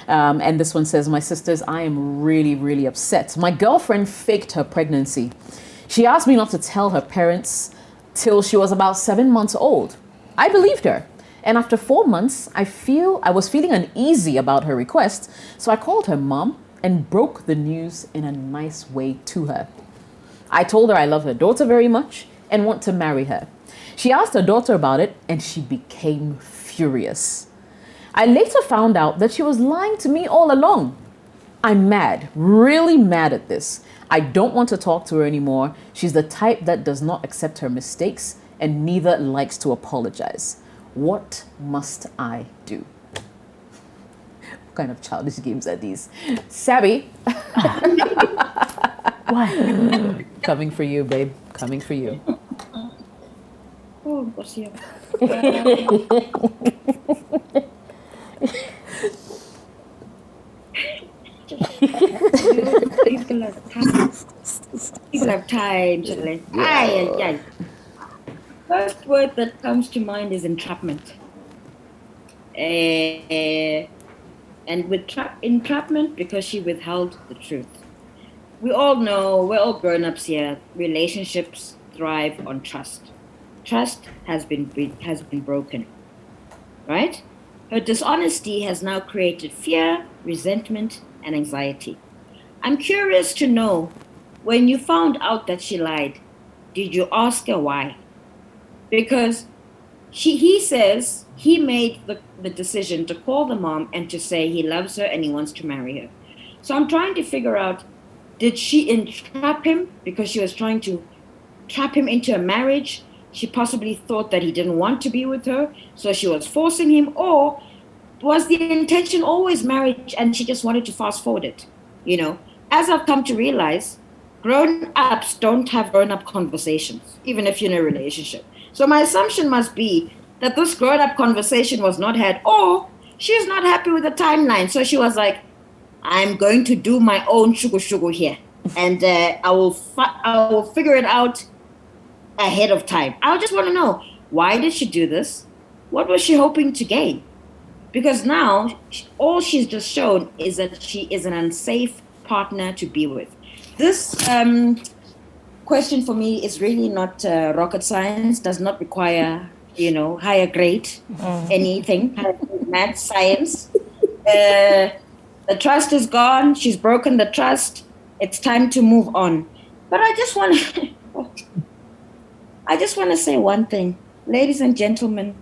And this one says, my sisters, I am really, really upset. My girlfriend faked her pregnancy. She asked me not to tell her parents till she was about 7 months old. I believed her. And after 4 months, I was feeling uneasy about her request. So I called her mom and broke the news in a nice way to her. I told her I love her daughter very much and want to marry her. She asked her daughter about it and she became furious. I later found out that she was lying to me all along. I'm mad, really mad at this. I don't want to talk to her anymore. She's the type that does not accept her mistakes and neither likes to apologize. What must I do? What kind of childish games are these? Sabby. What? Coming for you, babe. Coming for you. Oh, gosh, yeah. People have time, Shirley. Aye. First word that comes to mind is entrapment. And with entrapment, because she withheld the truth. We all know, we're all grown-ups here, relationships thrive on trust. Trust has been broken, right? Her dishonesty has now created fear, resentment, and anxiety. I'm curious to know, when you found out that she lied, did you ask her why? Because he says he made the decision to call the mom and to say he loves her and he wants to marry her. So I'm trying to figure out, did she entrap him because she was trying to trap him into a marriage? She possibly thought that he didn't want to be with her, so she was forcing him, or was the intention always marriage and she just wanted to fast forward it? You know, as I've come to realize, grown-ups don't have grown-up conversations, even if you're in a relationship. So my assumption must be that this grown-up conversation was not had, or she's not happy with the timeline. So she was like, I'm going to do my own shugu here. And I will figure it out ahead of time. I just want to know, why did she do this? What was she hoping to gain? Because now all she's just shown is that she is an unsafe partner to be with. This question for me is really not rocket science, does not require, higher grade, anything, math, science. The trust is gone. She's broken the trust. It's time to move on. But I just want to say one thing. Ladies and gentlemen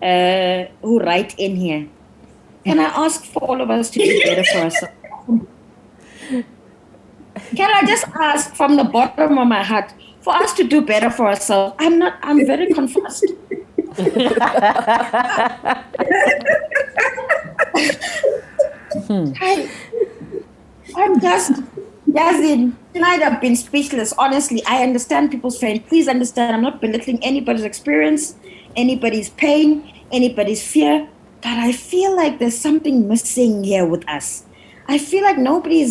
who write in here, can I ask for all of us to do better for ourselves? Can I just ask from the bottom of my heart for us to do better for ourselves? I'm very confused. I'm just, Yazin, tonight I've been speechless. Honestly, I understand people's pain. Please understand, I'm not belittling anybody's experience, anybody's pain, anybody's fear, but I feel like there's something missing here with us. I feel like nobody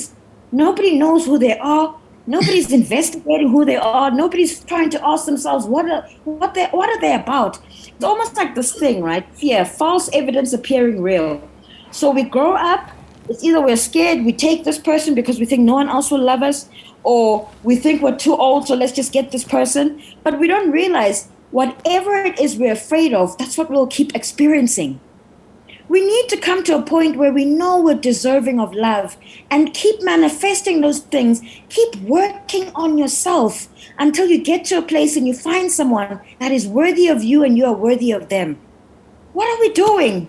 knows who they are. Nobody's investigating who they are. Nobody's trying to ask themselves what are they about. It's almost like this thing, right? Fear, false evidence appearing real. So we grow up. It's either we're scared, we take this person because we think no one else will love us, or we think we're too old, so let's just get this person. But we don't realize whatever it is we're afraid of, that's what we'll keep experiencing. We need to come to a point where we know we're deserving of love and keep manifesting those things. Keep working on yourself until you get to a place and you find someone that is worthy of you and you are worthy of them. What are we doing?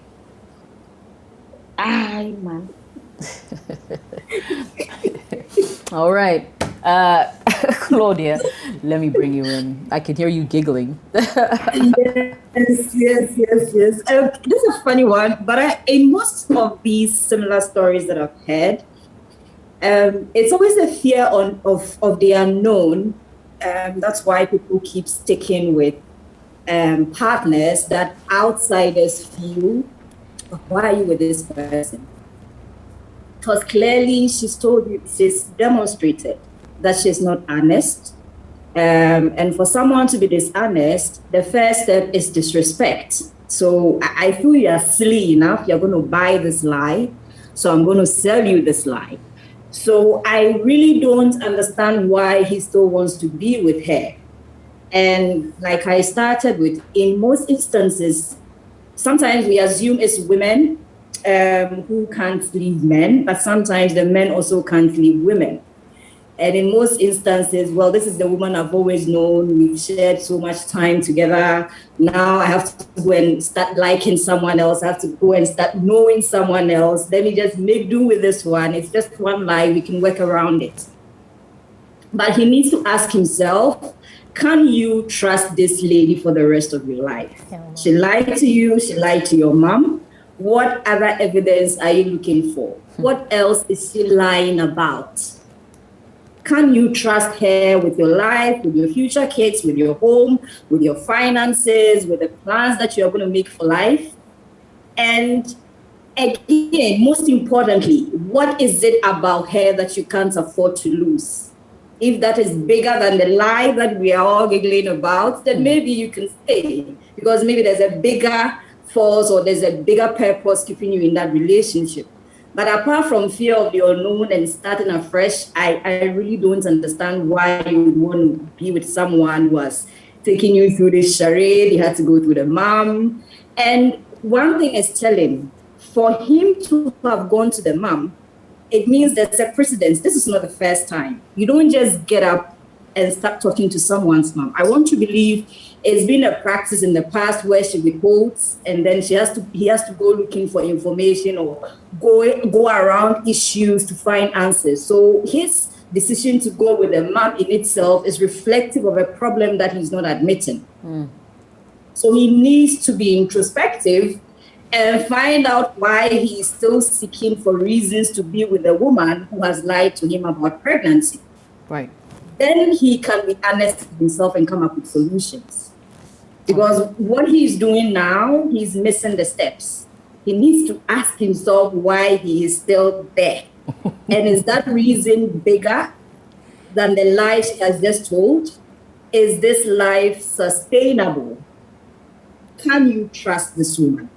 Man. All right. Claudia, let me bring you in. I can hear you giggling. Yes. This is a funny one, but in most of these similar stories that I've heard, it's always a fear of the unknown. That's why people keep sticking with partners that outsiders feel, why are you with this person? Because clearly she's demonstrated that she's not honest. And for someone to be dishonest, the first step is disrespect. So I feel you're silly enough, you're going to buy this lie. So I'm going to sell you this lie. So I really don't understand why he still wants to be with her. And like I started with, in most instances, sometimes we assume it's women who can't leave men, but sometimes the men also can't leave women. And in most instances, well, this is the woman I've always known. We've shared so much time together. Now I have to go and start liking someone else. I have to go and start knowing someone else. Let me just make do with this one. It's just one lie. We can work around it. But he needs to ask himself, can you trust this lady for the rest of your life? She lied to you. She lied to your mom. What other evidence are you looking for? What else is she lying about? Can you trust her with your life, with your future kids, with your home, with your finances, with the plans that you're going to make for life? And again, most importantly, what is it about her that you can't afford to lose? If that is bigger than the lie that we are all giggling about, then maybe you can stay, because maybe there's a bigger force or there's a bigger purpose keeping you in that relationship. But apart from fear of the unknown and starting afresh, I really don't understand why you would want to be with someone who has taken you through this charade. You had to go through the mom. And one thing is telling, for him to have gone to the mom, it means there's a precedence. This is not the first time. You don't just get up and start talking to someone's mom. I want to believe it's been a practice in the past where she withholds, and then he has to go looking for information or go around issues to find answers. So his decision to go with the mom in itself is reflective of a problem that he's not admitting. So he needs to be introspective and find out why he is still seeking for reasons to be with a woman who has lied to him about pregnancy. Right. Then he can be honest with himself and come up with solutions. Because what he's doing now, he's missing the steps. He needs to ask himself why he is still there. And is that reason bigger than the lie she has just told? Is this life sustainable? Can you trust this woman?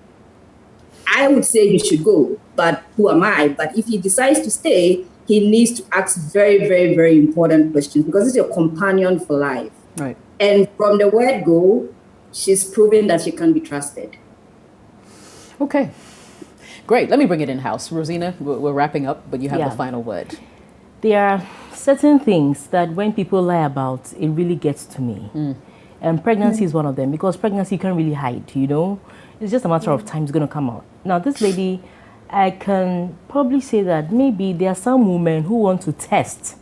I would say he should go, but who am I? But if he decides to stay, he needs to ask very, very, very important questions, because it's your companion for life. Right. And from the word go, she's proven that she can be trusted. Okay. Great. Let me bring it in-house. Rosina, we're wrapping up, but you have Yeah. the final word. There are certain things that when people lie about, it really gets to me. And pregnancy is one of them, because pregnancy you can't really hide, you know. It's just a matter of time it's going to come out. Now, this lady, I can probably say that maybe there are some women who want to test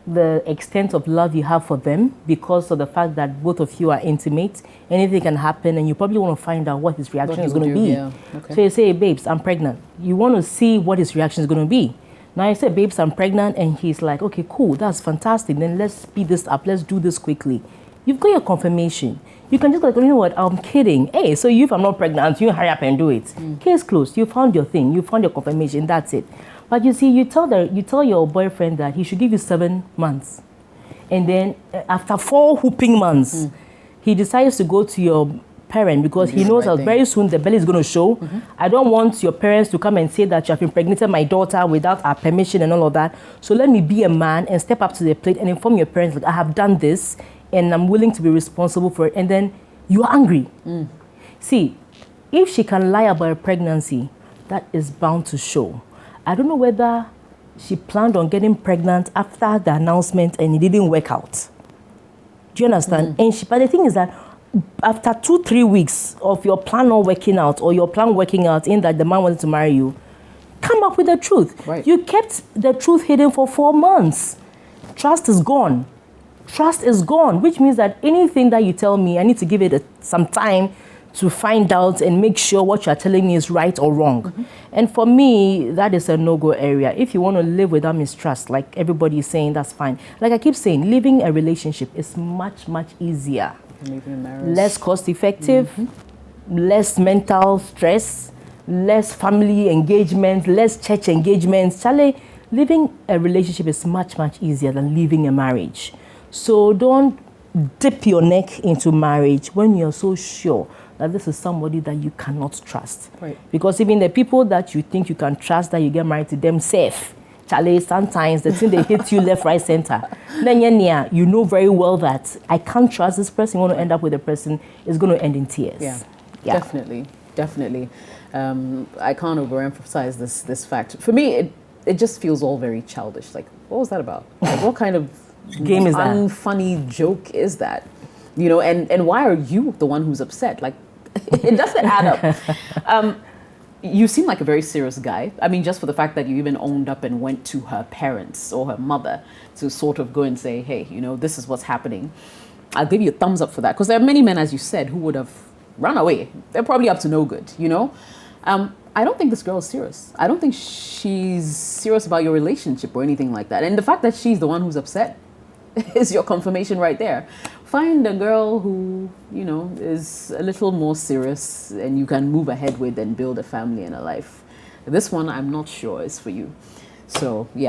the extent of love you have for them because of the fact that both of you are intimate. Anything can happen, and you probably want to find out what his reaction is going to be. Yeah. Okay. So you say, babes, I'm pregnant. You want to see what his reaction is going to be. Now you say, babes, I'm pregnant, and he's like, okay, cool, that's fantastic. Then let's speed this up. Let's do this quickly. You've got your confirmation. You can just like, you know what, I'm kidding. Hey, so if I'm not pregnant, you hurry up and do it. Case closed. You found your thing. You found your confirmation. That's it. But you see, you tell your boyfriend that he should give you 7 months. And then after 4 whooping months, he decides to go to your parent because he knows that very soon the belly is going to show. I don't want your parents to come and say that you have impregnated my daughter without our permission and all of that. So let me be a man and step up to the plate and inform your parents, like, I have done this and I'm willing to be responsible for it. And then you are angry. See, if she can lie about a pregnancy, that is bound to show. I don't know whether she planned on getting pregnant after the announcement and it didn't work out. Do you understand? But the thing is that after 2-3 weeks of your plan not working out, or your plan working out in that the man wanted to marry you, come up with the truth. Right. You kept the truth hidden for 4 months. Trust is gone. Trust is gone, which means that anything that you tell me, I need to give it some time to find out and make sure what you're telling me is right or wrong. And for me, that is a no-go area. If you want to live without mistrust, like everybody is saying, that's fine. Like I keep saying, living a relationship is much, much easier. Living in marriage. Less cost-effective, less mental stress, less family engagement, less church engagements. Charlie, living a relationship is much, much easier than living a marriage. So don't dip your neck into marriage when you're so sure that this is somebody that you cannot trust. Right. Because even the people that you think you can trust, that you get married to them safe. Charlie, sometimes the thing they hit you left, right, center. Then you know very well that I can't trust this person. You want to end up with a person is going to end in tears. Yeah, Yeah. definitely. I can't overemphasize this fact. For me, it just feels all very childish. Like, what was that about? Like, what kind of Game is that? unfunny joke is that? You know, and why are you the one who's upset? Like, it doesn't add up. You seem like a very serious guy. I mean, just for the fact that you even owned up and went to her parents or her mother to sort of go and say, hey, you know, this is what's happening. I'll give you a thumbs up for that. Because there are many men, as you said, who would have run away. They're probably up to no good, you know? I don't think this girl is serious. I don't think she's serious about your relationship or anything like that. And the fact that she's the one who's upset is your confirmation right there. Find a girl who, you know, is a little more serious and you can move ahead with and build a family and a life. This one, I'm not sure is for you. So, yeah.